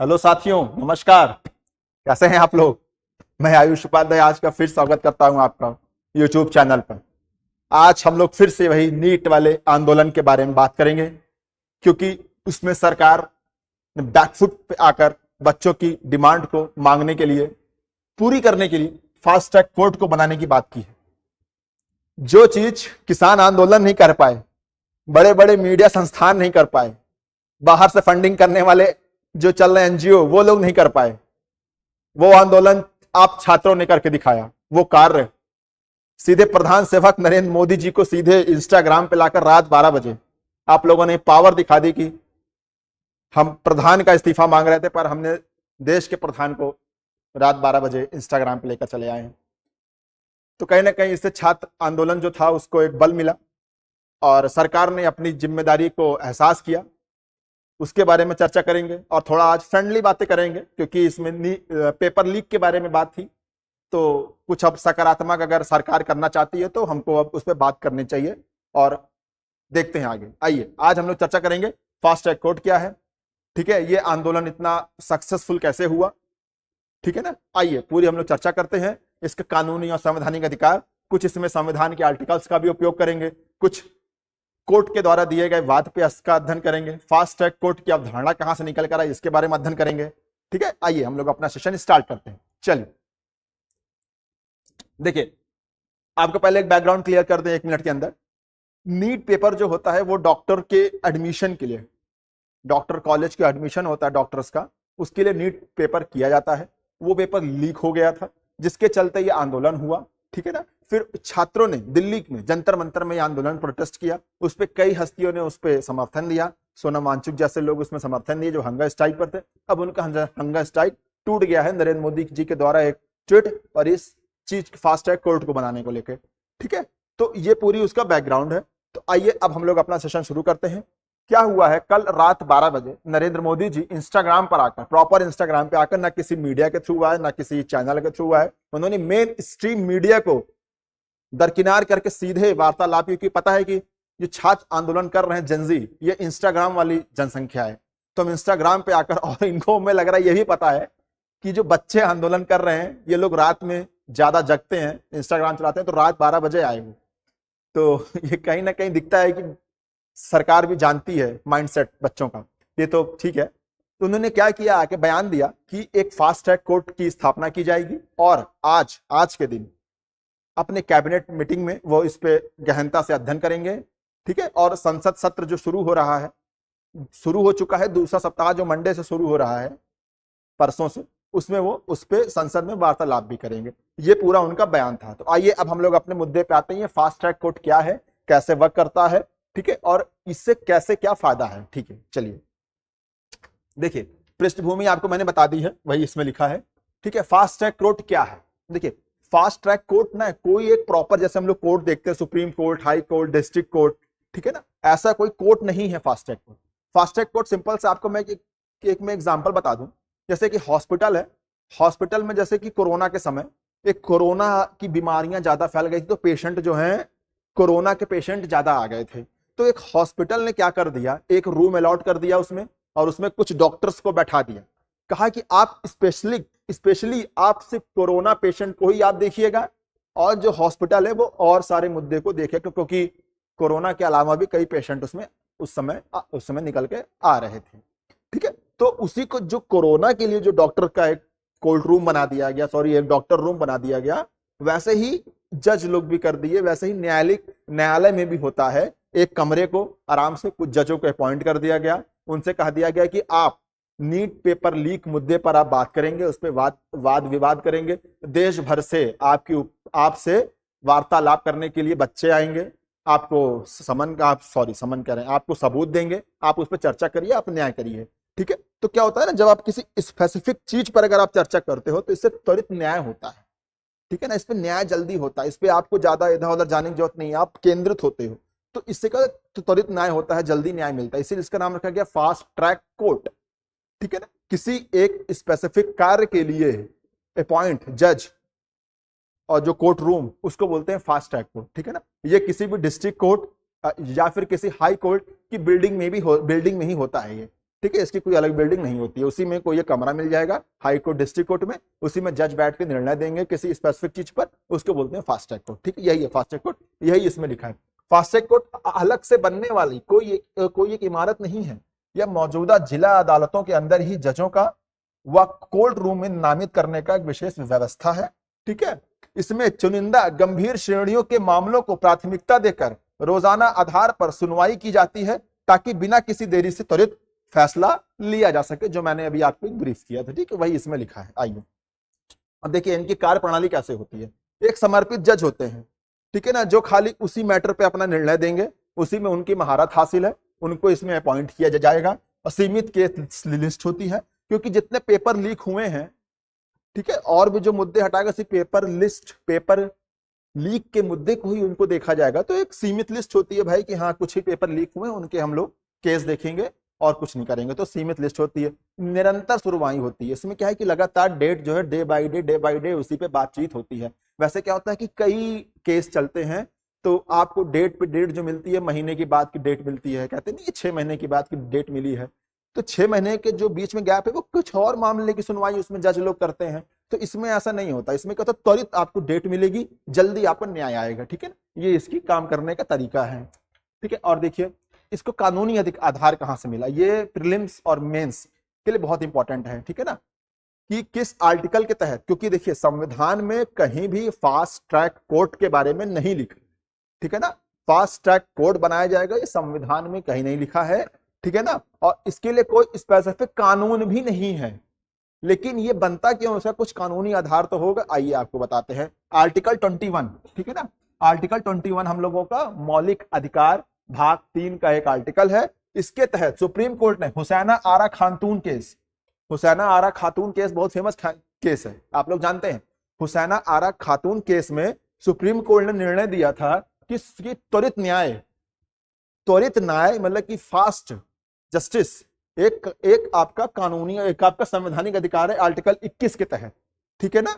Hello साथियों, नमस्कार। कैसे हैं आप लोग? मैं आयुष उपाध्याय आज का फिर स्वागत करता हूं आपका यूट्यूब चैनल पर। आज हम लोग फिर से वही नीट वाले आंदोलन के बारे में बात करेंगे, क्योंकि उसमें सरकार ने बैकफुट पे आकर बच्चों की डिमांड को मांगने के लिए, पूरी करने के लिए फास्ट ट्रैक कोर्ट को बनाने की बात की है। जो चीज किसान आंदोलन नहीं कर पाए, बड़े बड़े मीडिया संस्थान नहीं कर पाए, बाहर से फंडिंग करने वाले जो चल रहे एनजीओ वो लोग नहीं कर पाए, वो आंदोलन आप छात्रों ने करके दिखाया। वो कार्य सीधे प्रधान सेवक नरेंद्र मोदी जी को सीधे इंस्टाग्राम पे लाकर रात 12 बजे आप लोगों ने पावर दिखा दी कि हम प्रधान का इस्तीफा मांग रहे थे, पर हमने देश के प्रधान को रात 12 बजे इंस्टाग्राम पे लेकर चले आए हैं। तो कहीं ना कहीं इससे छात्र आंदोलन जो था उसको एक बल मिला और सरकार ने अपनी जिम्मेदारी को एहसास किया। उसके बारे में चर्चा करेंगे और थोड़ा आज फ्रेंडली बातें करेंगे, क्योंकि इसमें पेपर लीक के बारे में बात थी। तो कुछ अब सकारात्मक अगर सरकार करना चाहती है तो हमको अब उस पर बात करनी चाहिए और देखते हैं आगे। आइए, आज हम लोग चर्चा करेंगे फास्ट ट्रैक कोर्ट क्या है, ठीक है, ये आंदोलन इतना सक्सेसफुल कैसे हुआ, ठीक है ना। आइए पूरी हम लोग चर्चा करते हैं इसके कानूनी और संवैधानिक अधिकार, कुछ इसमें संविधान के आर्टिकल्स का भी उपयोग करेंगे, कुछ कोर्ट के द्वारा दिए गए वाद पे इसका अध्ययन करेंगे, फास्ट ट्रैक कोर्ट की अवधारणा कहां से निकल कर आई इसके बारे में अध्ययन करेंगे, ठीक है। आइए हम लोग अपना सेशन स्टार्ट करते हैं। चलिए देखिए, आपको पहले एक बैकग्राउंड क्लियर कर दें 1 मिनट के अंदर। नीट पेपर जो होता है वो डॉक्टर के एडमिशन के लिए, डॉक्टर कॉलेज के एडमिशन होता है डॉक्टर्स का, उसके लिए नीट पेपर किया जाता है। वो पेपर लीक हो गया था, जिसके चलते ये आंदोलन हुआ, ठीक है ना। फिर छात्रों ने दिल्ली में जंतर मंतर में आंदोलन प्रोटेस्ट किया, उस पर कई हस्तियों ने उस पर समर्थन दिया। सोनम वांगचुक जैसे लोग उसमें समर्थन दिए जो हंगर स्ट्राइक पर थे। अब उनका हंगर स्ट्राइक टूट गया है नरेंद्र मोदी जी के द्वारा एक ट्वीट और इस चीज फास्ट ट्रैक कोर्ट को बनाने को लेकर, ठीक है। तो ये पूरी उसका बैकग्राउंड है। तो आइए अब हम लोग अपना सेशन शुरू करते हैं। क्या हुआ है, कल रात 12 बजे नरेंद्र मोदी जी इंस्टाग्राम पर आकर, प्रॉपर इंस्टाग्राम पे आकर, ना किसी मीडिया के थ्रू आए ना किसी चैनल के थ्रू आए, उन्होंने मेन स्ट्रीम मीडिया को दरकिनार करके सीधे वार्तालाप, क्योंकि पता है कि जो छात्र आंदोलन कर रहे हैं जेनजी, ये इंस्टाग्राम वाली जनसंख्या है। तो हम इंस्टाग्राम पे आकर, और इनको मैं लग रहा है ये भी पता है कि जो बच्चे आंदोलन कर रहे हैं ये लोग रात में ज्यादा जगते हैं, इंस्टाग्राम चलाते हैं, तो रात 12 बजे आए वो। तो ये कहीं ना कहीं दिखता है कि सरकार भी जानती है माइंडसेट बच्चों का, ये तो ठीक है। तो उन्होंने क्या किया, आके बयान दिया कि एक फास्ट ट्रैक कोर्ट की स्थापना की जाएगी और आज के दिन अपने कैबिनेट मीटिंग में वो इस पे गहनता से अध्ययन करेंगे, ठीक है। और संसद सत्र जो शुरू हो रहा है, शुरू हो चुका है, दूसरा सप्ताह जो मंडे से शुरू हो रहा है, परसों से, उसमें वो उस पे संसद में वार्तालाप भी करेंगे। ये पूरा उनका बयान था। तो आइए अब हम लोग अपने मुद्दे पे आते हैं। फास्ट ट्रैक कोर्ट क्या है, कैसे वर्क करता है, ठीक है, और इससे कैसे क्या फायदा है, ठीक है। चलिए देखिए, पृष्ठभूमि आपको मैंने बता दी है, वही इसमें लिखा है, ठीक है। फास्ट ट्रैक कोर्ट क्या है, देखिए, फास्ट ट्रैक कोर्ट ना कोई एक प्रॉपर, जैसे हम लोग कोर्ट देखते हैं, supreme court, high court, district court, ठीक है ना, ऐसा कोई कोर्ट नहीं है fast track court. Fast track court simple से आपको मैं एक में एग्जांपल बता दूं। जैसे कि हॉस्पिटल है, हॉस्पिटल में जैसे कि कोरोना के समय एक कोरोना की बीमारियां ज्यादा फैल गई थी, तो पेशेंट जो हैं, कोरोना के पेशेंट ज्यादा आ गए थे। तो एक हॉस्पिटल ने क्या कर दिया, एक रूम अलॉट कर दिया उसमें, और उसमें कुछ डॉक्टर्स को बैठा दिया, कहा कि आप स्पेशली आप सिर्फ कोरोना पेशेंट को ही आप देखिएगा, और जो हॉस्पिटल है वो और सारे मुद्दे को देखेगा, क्योंकि कोरोना के अलावा भी कई पेशेंट उसमें उस समय निकल के आ रहे थे, ठीक है। तो उसी को जो कोरोना के लिए जो डॉक्टर का एक कोल्ड रूम बना दिया गया, सॉरी एक डॉक्टर रूम बना दिया गया, वैसे ही जज लोग भी कर दिए, वैसे ही न्यायालय में भी होता है। एक कमरे को आराम से कुछ जजों को अपॉइंट कर दिया गया, उनसे कहा दिया गया कि आप नीट पेपर लीक मुद्दे पर आप बात करेंगे, उस पर वाद विवाद करेंगे, देश भर से आपसे वार्तालाप करने के लिए बच्चे आएंगे, आपको समन कह रहे हैं, आपको सबूत देंगे, आप उस पर चर्चा करिए, आप न्याय करिए, ठीक है। तो क्या होता है ना, जब आप किसी स्पेसिफिक चीज पर अगर आप चर्चा करते हो तो इससे त्वरित न्याय होता है, ठीक है ना, इस पे न्याय जल्दी होता है, इस पे आपको ज्यादा इधर उधर जाने की जरूरत नहीं है, आप केंद्रित होते हो, तो इससे का तो त्वरित न्याय होता है, जल्दी न्याय मिलता है, इसीलिए इसका नाम रखा गया फास्ट ट्रैक कोर्ट, ठीक है ना। किसी एक स्पेसिफिक कार्य के लिए अपॉइंट जज और जो कोर्ट रूम, उसको बोलते हैं फास्ट ट्रैक कोर्ट, ठीक है ना। ये किसी भी डिस्ट्रिक्ट कोर्ट या फिर किसी हाई कोर्ट की बिल्डिंग में ही होता है ये, ठीक है, इसकी कोई अलग बिल्डिंग नहीं होती है, उसी में कोई एक कमरा मिल जाएगा हाई कोर्ट डिस्ट्रिक्ट कोर्ट में, उसी में जज बैठ के निर्णय देंगे किसी स्पेसिफिक चीज पर, उसको बोलते हैं फास्ट ट्रैक कोर्ट। ठीक है, यही है फास्ट ट्रैक कोर्ट, यही इसमें लिखा है। फास्ट ट्रैक कोर्ट अलग से बनने वाली कोई एक इमारत नहीं है, यह मौजूदा जिला अदालतों के अंदर ही जजों का व कोर्ट रूम में नामित करने का एक विशेष व्यवस्था है। ठीक है, इसमें चुनिंदा गंभीर श्रेणियों के मामलों को प्राथमिकता देकर रोजाना आधार पर सुनवाई की जाती है, ताकि बिना किसी देरी से त्वरित फैसला लिया जा सके, जो मैंने अभी आपको ब्रीफ किया था। ठीक है, वही इसमें लिखा है। आइए अब देखिए इनकी कार्यप्रणाली कैसे होती है। एक समर्पित जज होते हैं, ठीक है ना, जो खाली उसी मैटर पे अपना निर्णय देंगे, उसी में उनकी महारत हासिल है, उनको इसमें अपॉइंट किया जाएगा। और सीमित केस लिस्ट होती है, क्योंकि जितने पेपर लीक हुए हैं, ठीक है, और भी जो मुद्दे हटाएगा, सिर्फ पेपर लीक के मुद्दे को ही उनको देखा जाएगा। तो एक सीमित लिस्ट होती है भाई कि हाँ कुछ ही पेपर लीक हुए, उनके हम लोग केस देखेंगे और कुछ नहीं करेंगे, तो सीमित लिस्ट होती है। निरंतर सुनवाई होती है, इसमें क्या है कि लगातार डेट जो है डे बाय डे उसी पे बातचीत होती है। वैसे क्या होता है कि कई केस चलते हैं, तो आपको डेट पे डेट जो मिलती है, महीने की बाद की डेट मिलती है, कहते नहीं 6 महीने की बाद की डेट मिली है, तो 6 महीने के जो बीच में गैप है वो कुछ और मामले की सुनवाई उसमें जज लोग करते हैं। तो इसमें ऐसा नहीं होता, इसमें क्या होता है त्वरित आपको डेट मिलेगी, जल्दी आपको न्याय आएगा। ठीक है ना, ये इसकी काम करने का तरीका है। ठीक है, और देखिए इसको कानूनी आधार कहां से मिला, ये प्रीलिम्स और मेंस के लिए बहुत इंपॉर्टेंट है। ठीक है ना, कि किस आर्टिकल के तहत, क्योंकि देखिए संविधान में कहीं भी फास्ट ट्रैक कोर्ट के बारे में नहीं लिखा। ठीक है ना, फास्ट ट्रैक कोर्ट बनाया जाएगा, ये संविधान में कहीं नहीं लिखा है। ठीक है ना, और इसके लिए कोई स्पेसिफिक कानून भी नहीं है, लेकिन ये बनता क्यों, उसका कुछ कानूनी आधार तो होगा। आइए आपको बताते हैं। आर्टिकल 21, ठीक है ना, आर्टिकल 21 हम लोगों का मौलिक अधिकार भाग 3 का एक आर्टिकल है। इसके तहत सुप्रीम कोर्ट ने हुसैना आरा खातून केस, हुसैना आरा खातून केस बहुत फेमस केस है, आप लोग जानते हैं। हुसैना आरा खातून केस में सुप्रीम कोर्ट ने निर्णय दिया था कि त्वरित न्याय मतलब कि फास्ट जस्टिस एक आपका कानूनी, एक आपका संवैधानिक अधिकार है आर्टिकल 21 के तहत। ठीक है ना,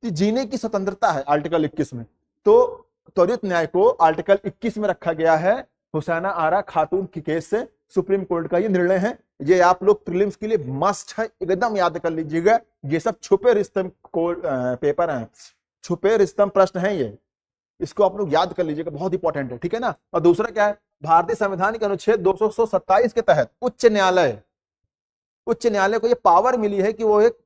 कि जीने की स्वतंत्रता है आर्टिकल 21 में, तो त्वरित न्याय को आर्टिकल 21 में रखा गया है। हुसैना आरा खातून की केस से सुप्रीम कोर्ट का ये निर्णय है। ये आप लोग प्रीलिम्स के लिए मस्ट है, एकदम याद कर लीजिएगा। ये सब छुपे रिस्तम पेपर हैं, छुपे रिस्तम प्रश्न हैं, ये इसको आप लोग याद कर लीजिएगा, बहुत इंपॉर्टेंट है। ठीक है ना, और दूसरा क्या है, भारतीय संविधान के अनुच्छेद 227 के तहत उच्च न्यायालय को ये पावर मिली है कि वो एक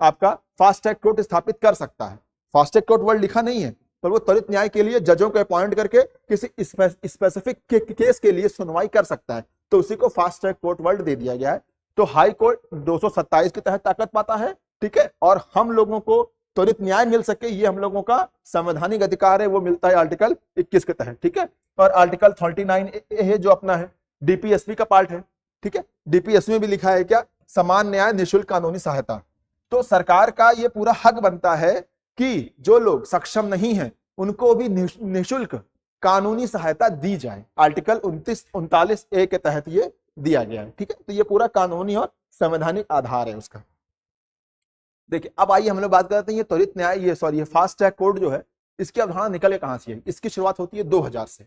आपका फास्ट ट्रैक कोर्ट स्थापित कर सकता है। फास्ट ट्रैक कोर्ट वर्ड लिखा नहीं है, पर वो त्वरित न्याय के लिए जजों को अपॉइंट करके किसी स्पेसिफिक केस के लिए सुनवाई कर सकता है, तो उसी को फास्ट ट्रैक कोर्ट वर्ड दे दिया गया है। तो हाई कोर्ट 227 के तहत ताकत पाता है। ठीक है, और हम लोगों को त्वरित न्याय मिल सके, ये हम लोगों का संवैधानिक अधिकार है, वो मिलता है आर्टिकल 21 के तहत। ठीक है, और आर्टिकल 39 है जो अपना है डीपीएसपी का पार्ट है। ठीक है, डीपीएसपी में भी लिखा है क्या, समान न्याय निःशुल्क कानूनी सहायता। तो सरकार का ये पूरा हक बनता है कि जो लोग सक्षम नहीं है उनको भी निःशुल्क कानूनी सहायता दी जाए। आर्टिकल 39A के तहत ये दिया गया है। ठीक है, तो ये पूरा कानूनी और संवैधानिक आधार है उसका। देखिए अब आइए हम लोग बात करते हैं ये त्वरित न्याय, ये फास्ट ट्रैक कोर्ट जो है, इसकी अवधारणा निकल के कहां से है। इसकी शुरुआत होती है 2000 से।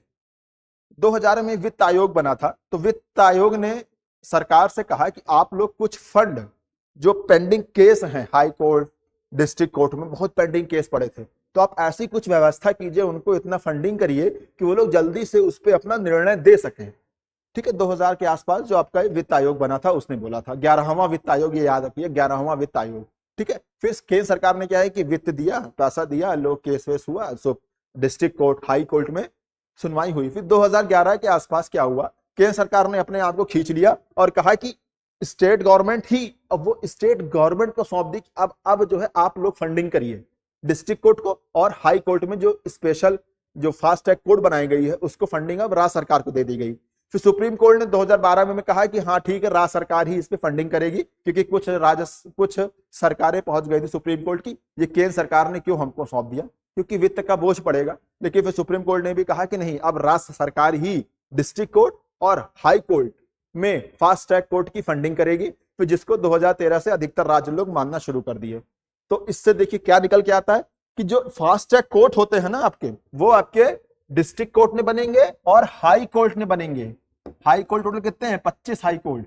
2000 में वित्त आयोग बना था, तो वित्त आयोग ने सरकार से कहा कि आप लोग कुछ फंड जो पेंडिंग केस हैं हाई कोर्ट डिस्ट्रिक्ट कोर्ट में बहुत पेंडिंग केस पड़े थे, तो आप ऐसी कुछ व्यवस्था कीजिए, उनको इतना फंडिंग करिए कि वो लोग जल्दी से उस पर अपना निर्णय दे सके। ठीक है, 2000 के आसपास जो आपका वित्त आयोग बना था उसने बोला था, 11वां वित्त आयोग, ये याद रखिए 11वां वित्त आयोग। ठीक है, फिर केंद्र सरकार ने क्या है कि वित्त दिया, पैसा दिया, लोग केस वेस हुआ, सो डिस्ट्रिक्ट कोर्ट हाई कोर्ट में सुनवाई हुई। फिर 2011 के आसपास क्या हुआ, केंद्र सरकार ने अपने आप को खींच लिया और कहा कि स्टेट गवर्नमेंट ही, अब वो स्टेट गवर्नमेंट को सौंप दी कि अब जो है आप लोग फंडिंग करिए डिस्ट्रिक्ट कोर्ट को, और हाई कोर्ट में जो स्पेशल जो फास्ट ट्रैक कोर्ट बनाई गई है उसको फंडिंग अब राज्य सरकार को दे दी गई। फिर सुप्रीम कोर्ट ने 2012 में कहा कि हाँ ठीक है, राज्य सरकार ही इस पे फंडिंग करेगी, क्योंकि कुछ सरकारें पहुंच गई थी सुप्रीम कोर्ट की, ये केंद्र सरकार ने क्यों हमको सौंप दिया, क्योंकि वित्त का बोझ पड़ेगा। लेकिन फिर सुप्रीम कोर्ट ने भी कहा कि नहीं, अब राज्य सरकार ही डिस्ट्रिक्ट कोर्ट और हाई कोर्ट में फास्ट ट्रैक कोर्ट की फंडिंग करेगी, फिर जिसको 2013 से अधिकतर राज्य लोग मानना शुरू कर दिए। तो इससे देखिए क्या निकल के आता है कि जो फास्ट ट्रैक कोर्ट होते हैं ना आपके, वो आपके डिस्ट्रिक्ट कोर्ट में बनेंगे और हाई कोर्ट में बनेंगे। हाई कोर्ट टोटल कितने हैं, 25 हाई कोर्ट।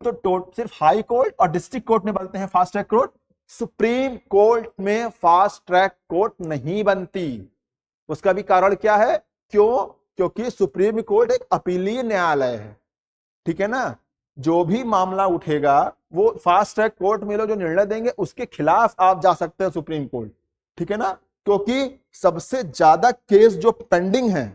तो सिर्फ हाई कोर्ट और डिस्ट्रिक्ट कोर्ट में बनते हैं fast track court, supreme court में फास्ट ट्रैक कोर्ट नहीं बनती। उसका भी कारण क्या है? क्यों? क्योंकि सुप्रीम कोर्ट एक अपीलीय न्यायालय है, ठीक है ना। जो भी मामला उठेगा वो फास्ट ट्रैक कोर्ट में लोग जो निर्णय देंगे उसके खिलाफ आप जा सकते हैं सुप्रीम कोर्ट, ठीक है ना। क्योंकि सबसे ज्यादा केस जो पेंडिंग है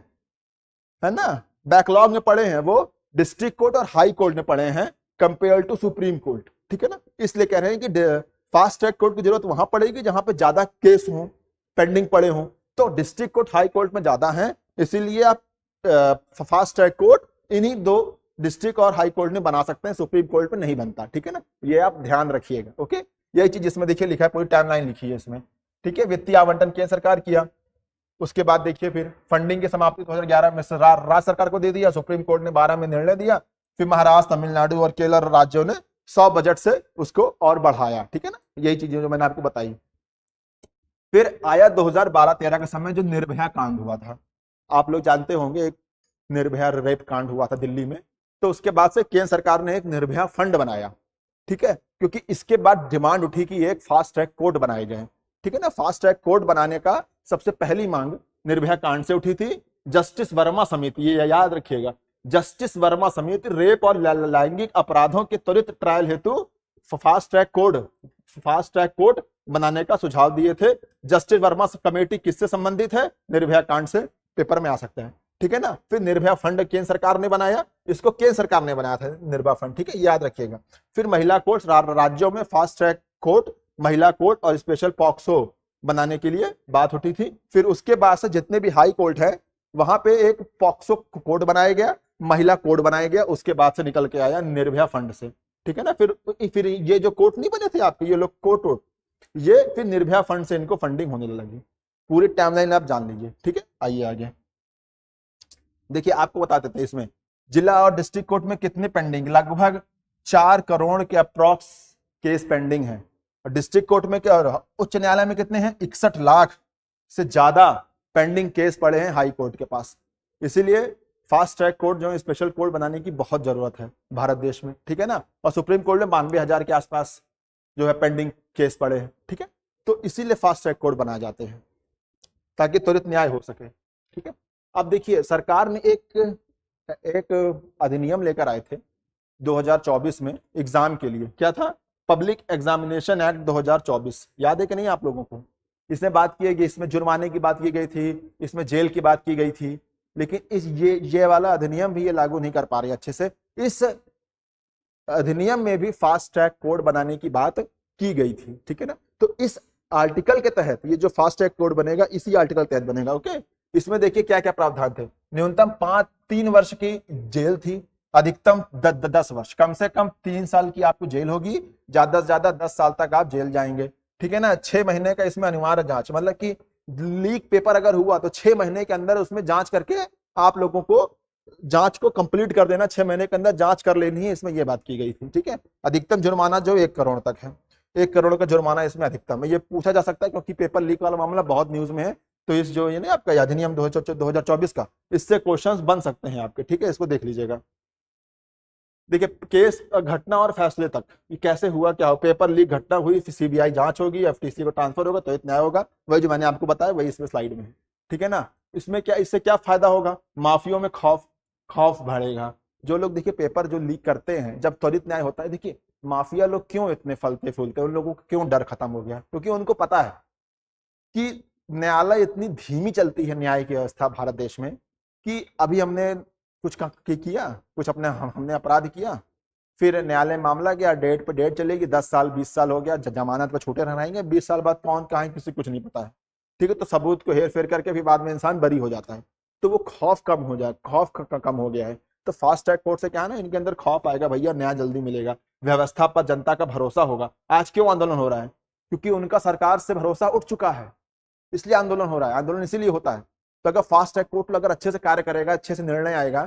ना, बैकलॉग में पड़े हैं, वो डिस्ट्रिक्ट कोर्ट और हाई कोर्ट में पड़े हैं कंपेयर टू सुप्रीम कोर्ट, ठीक है ना। इसलिए कह रहे हैं कि फास्ट ट्रैक कोर्ट की जरूरत वहां पड़ेगी जहां पे ज्यादा केस हो, पेंडिंग पड़े हो। तो डिस्ट्रिक्ट कोर्ट हाई कोर्ट में ज्यादा है, इसीलिए आप फास्ट ट्रैक कोर्ट इन्हीं दो डिस्ट्रिक्ट और हाई कोर्ट में बना सकते हैं, सुप्रीम कोर्ट में नहीं बनता, ठीक है ना। ये आप ध्यान रखिएगा, ओके। यही चीज इसमें देखिए लिखा है, पूरी टाइमलाइन लिखी है इसमें, ठीक है। वित्तीय आवंटन केंद्र सरकार किया, उसके बाद देखिए फिर फंडिंग की समाप्ति 2011 में राज्य सरकार को दे दिया, सुप्रीम कोर्ट ने 12 में निर्णय दिया। फिर महाराष्ट्र, तमिलनाडु और केरल राज्यों ने 100 बजट से उसको और बढ़ाया, ठीक है ना। यही चीजें जो मैंने आपको बताई। फिर आया 2012-13 का समय, जो निर्भया कांड हुआ था, आप लोग जानते होंगे, एक निर्भया रेप कांड हुआ था दिल्ली में। तो उसके बाद से केंद्र सरकार ने एक निर्भया फंड बनाया, ठीक है, क्योंकि इसके बाद डिमांड उठी कि एक फास्ट ट्रैक कोर्ट बनाए गए, ठीक है ना। फास्ट ट्रैक कोर्ट बनाने का सबसे पहली मांग निर्भया कांड से उठी थी। जस्टिस वर्मा समिति, ये याद रखिएगा, जस्टिस वर्मा समिति रेप और लैंगिक अपराधों के त्वरित ट्रायल हेतु फास्ट ट्रैक कोर्ट बनाने का सुझाव दिए थे। जस्टिस वर्मा कमेटी किससे संबंधित है? निर्भया कांड से, पेपर में आ सकता है, ठीक है ना। फिर निर्भया फंड केंद्र सरकार ने बनाया, इसको केंद्र सरकार ने बनाया था निर्भया फंड, ठीक है, याद रखिएगा। फिर महिला कोर्ट, राज्यों में फास्ट ट्रैक कोर्ट, महिला कोर्ट और स्पेशल पॉक्सो बनाने के लिए बात उठी थी। फिर उसके बाद से जितने भी हाई कोर्ट है वहां पे एक पॉक्सो कोर्ट बनाया गया, महिला कोर्ट बनाया गया, उसके बाद से निकल के आया निर्भया फंड से, ठीक है ना। फिर ये जो कोर्ट नहीं बने थे आपके, ये लोग कोर्ट, ये फिर निर्भया फंड से इनको फंडिंग होने लगी। पूरी टाइमलाइन आप जान लीजिए, ठीक है। आइए आगे देखिए, आपको बता देते हैं इसमें जिला और डिस्ट्रिक्ट कोर्ट में कितने पेंडिंग, लगभग 4 करोड़ के अप्रॉक्स केस पेंडिंग है। और डिस्ट्रिक्ट कोर्ट में क्या, उच्च न्यायालय में कितने हैं? 61 लाख से ज्यादा पेंडिंग केस पड़े हैं हाई कोर्ट के पास। इसीलिए फास्ट ट्रैक कोर्ट जो स्पेशल कोर्ट बनाने की बहुत जरूरत है भारत देश में, ठीक है ना। और सुप्रीम कोर्ट में 92,000 के आसपास जो है पेंडिंग केस पड़े हैं, ठीक है। तो इसीलिए फास्ट ट्रैक कोर्ट बनाए जाते हैं ताकि त्वरित न्याय हो सके, ठीक है। अब देखिए, सरकार ने एक अधिनियम लेकर आए थे 2024 में एग्जाम के लिए। क्या था? पब्लिक एग्जामिनेशन एक्ट 2024, याद है कि नहीं आप लोगों को? इसमें बात की गई, इसमें जुर्माने की बात की गई थी, इसमें जेल की बात की गई थी, लेकिन ये वाला अधिनियम भी ये लागू नहीं कर पा रही अच्छे से। इस अधिनियम में भी फास्ट ट्रैक कोर्ट बनाने की बात की गई थी, ठीक है ना। तो इस आर्टिकल के तहत ये जो फास्ट ट्रैक कोर्ट बनेगा, इसी आर्टिकल के तहत बनेगा, ओके। इसमें देखिए क्या क्या प्रावधान थे। न्यूनतम 3 वर्ष की जेल थी, अधिकतम 10 वर्ष, कम से कम 3 साल की आपको जेल होगी, ज्यादा से ज्यादा 10 साल तक आप जेल जाएंगे, ठीक है ना। 6 महीने का इसमें अनिवार्य जांच, मतलब कि लीक पेपर अगर हुआ तो 6 महीने के अंदर उसमें जांच करके आप लोगों को जांच को कंप्लीट कर देना, 6 महीने के अंदर जांच कर लेनी है, इसमें यह बात की गई थी, ठीक है। अधिकतम जुर्माना जो 1 करोड़ तक है, 1 करोड़ का जुर्माना इसमें अधिकतम है। ये पूछा जा सकता है क्योंकि पेपर लीक वाला मामला बहुत न्यूज में है। तो इस जो ये ना आपका अधिनियम 2024 का, इससे क्वेश्चंस बन सकते हैं आपके, ठीक है। इसको देख लीजिएगा। देखिए, केस घटना और फैसले तक ये कैसे हुआ, क्या हो, पेपर लीक घटना हुई, फिर सीबीआई जांच होगी, एफटीसी को ट्रांसफर होगा, तो इतना होगा। वही जो मैंने आपको बताया वही इसमें स्लाइड में है, ठीक है ना। इसमें क्या, इससे क्या फायदा होगा? माफियों में खौफ बढ़ेगा। जो लोग देखिए पेपर जो लीक करते हैं, जब त्वरित न्याय होता है, देखिए माफिया लोग क्यों इतने फलते फूलते, उन लोगों को क्यों डर खत्म हो गया? क्योंकि उनको पता है कि न्यायालय इतनी धीमी चलती है, न्याय की व्यवस्था भारत देश में, कि अभी हमने कुछ किया, कुछ हमने अपराध किया, फिर न्यायालय मामला गया, डेट पे डेट चलेगी, 10 साल 20 साल हो गया, जमानत पर छूटे रहेंगे, 20 साल बाद कौन कहाँ है किसी कुछ नहीं पता है, ठीक है। तो सबूत को हेर फेर करके फिर बाद में इंसान बरी हो जाता है। तो वो खौफ कम हो जाए, खौफ कम हो गया है। तो फास्ट ट्रैक कोर्ट से क्या है ना, इनके अंदर खौफ आएगा, भैया न्याय जल्दी मिलेगा, व्यवस्था पर जनता का भरोसा होगा। आज क्यों आंदोलन हो रहा है? क्योंकि उनका सरकार से भरोसा उठ चुका है, इसलिए आंदोलन हो रहा है। आंदोलन इसीलिए होता है। तो अगर फास्ट ट्रैक कोर्ट अगर अच्छे से कार्य करेगा, अच्छे से निर्णय आएगा,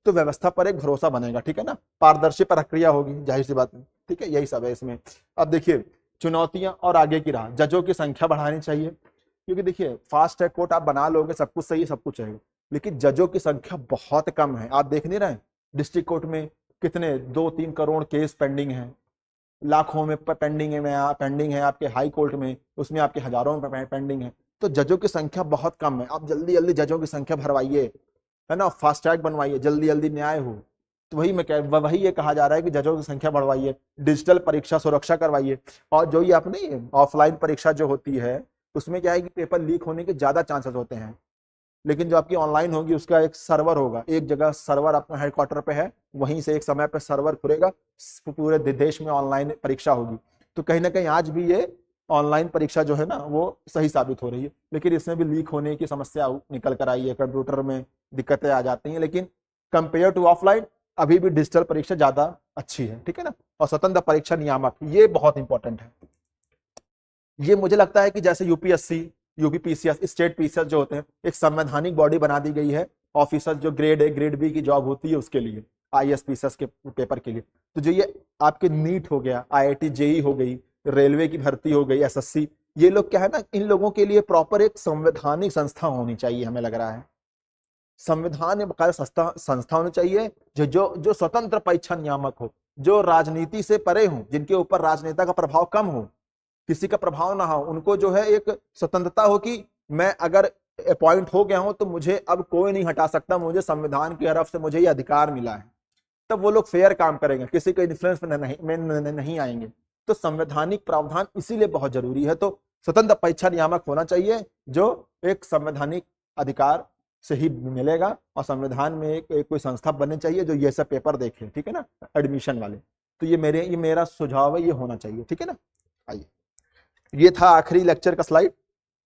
तो व्यवस्था पर एक भरोसा बनेगा, ठीक है ना। पारदर्शी प्रक्रिया होगी, जाहिर सी बात है, ठीक है। यही सब है इसमें। अब देखिए, चुनौतियां और आगे की राह, जजों की संख्या बढ़ानी चाहिए, क्योंकि देखिए फास्ट ट्रैक कोर्ट आप बना लोगे, सब कुछ सही, सब कुछ है, लेकिन जजों की संख्या बहुत कम है। आप देख नहीं रहे डिस्ट्रिक्ट कोर्ट में कितने 2-3 करोड़ केस पेंडिंग हैं, लाखों में पेंडिंग है आपके हाई कोर्ट में, उसमें आपके हजारों में पेंडिंग है। तो जजों की संख्या बहुत कम है, आप जल्दी जल्दी जजों की संख्या भरवाइए, है ना, फास्ट ट्रैक बनवाइए, जल्दी जल्दी न्याय हो। तो वही ये कहा जा रहा है कि जजों की संख्या बढ़वाइए, डिजिटल परीक्षा सुरक्षा करवाइए। और जो ये अपनी ऑफलाइन परीक्षा जो होती है उसमें क्या है कि पेपर लीक होने के ज्यादा चांसेस होते हैं, लेकिन जो आपकी ऑनलाइन होगी उसका एक सर्वर होगा, एक जगह सर्वर अपना हेडक्वार्टर पे है, वहीं से एक समय पे सर्वर खुलेगा, पूरे देश में ऑनलाइन परीक्षा होगी। तो कहीं ना कहीं आज भी ये ऑनलाइन परीक्षा जो है ना वो सही साबित हो रही है, लेकिन इसमें भी लीक होने की समस्या निकल कर आई है, कंप्यूटर में दिक्कतें आ जाती हैं, लेकिन कंपेयर टू ऑफलाइन अभी भी डिजिटल परीक्षा ज्यादा अच्छी है, ठीक है ना। और स्वतंत्र परीक्षा नियामक, ये बहुत इंपॉर्टेंट है। ये मुझे लगता है कि जैसे यूपीएससी, यूपीपीसीएस, स्टेट पीसीएस जो होते हैं, एक संवैधानिक बॉडी बना दी गई है ऑफिसर जो ग्रेड ए ग्रेड बी की जॉब होती है उसके लिए, आईएएस पीसीएस के पेपर के लिए। तो जो ये आपके नीट हो गया, आईआईटी जेई हो गई, रेलवे की भर्ती हो गई, एसएससी, ये लोग क्या है ना, इन लोगों के लिए प्रॉपर एक संवैधानिक संस्था होनी चाहिए, हमें लग रहा है संविधान में बकायदा संस्था होनी चाहिए जो जो जो स्वतंत्र परीक्षा नियामक हो, जो राजनीति से परे हो, जिनके ऊपर राजनेता का प्रभाव कम हो, किसी का प्रभाव ना हो, उनको जो है एक स्वतंत्रता हो कि मैं अगर अपॉइंट हो गया हूं तो मुझे अब कोई नहीं हटा सकता, मुझे संविधान की तरफ से मुझे ये अधिकार मिला है। तब वो लोग फेयर काम करेंगे, किसी के इन्फ्लुएंस में नहीं आएंगे। तो संवैधानिक प्रावधान इसीलिए बहुत जरूरी है। तो स्वतंत्र परीक्षा नियामक होना चाहिए जो एक संवैधानिक अधिकार से ही मिलेगा, और संविधान में एक कोई संस्था बननी चाहिए जो ये सब पेपर देखे, ठीक है ना, एडमिशन वाले। तो ये मेरा सुझाव है, ये होना चाहिए, ठीक है ना। आइए, ये था आखिरी लेक्चर का स्लाइड।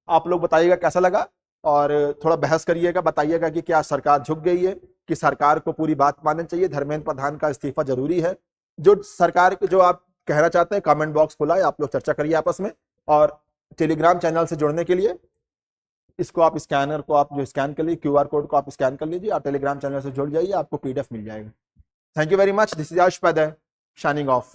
आप लोग बताइएगा कैसा लगा, और थोड़ा बहस करिएगा, बताइएगा कि क्या सरकार झुक गई है, कि सरकार को पूरी बात माननी चाहिए, धर्मेंद्र प्रधान का इस्तीफा जरूरी है। जो सरकार जो आप कहना चाहते हैं, कमेंट बॉक्स खुला है, आप लोग चर्चा करिए आपस में। और टेलीग्राम चैनल से जुड़ने के लिए इसको आप स्कैनर को आप जो स्कैन कर लीजिए, क्यूआर कोड को आप स्कैन कर लीजिए, आप टेलीग्राम चैनल से जुड़ जाइए, आपको पीडीएफ मिल जाएगा। Thank you very much, this is Ayush पैदय, शाइनिंग ऑफ।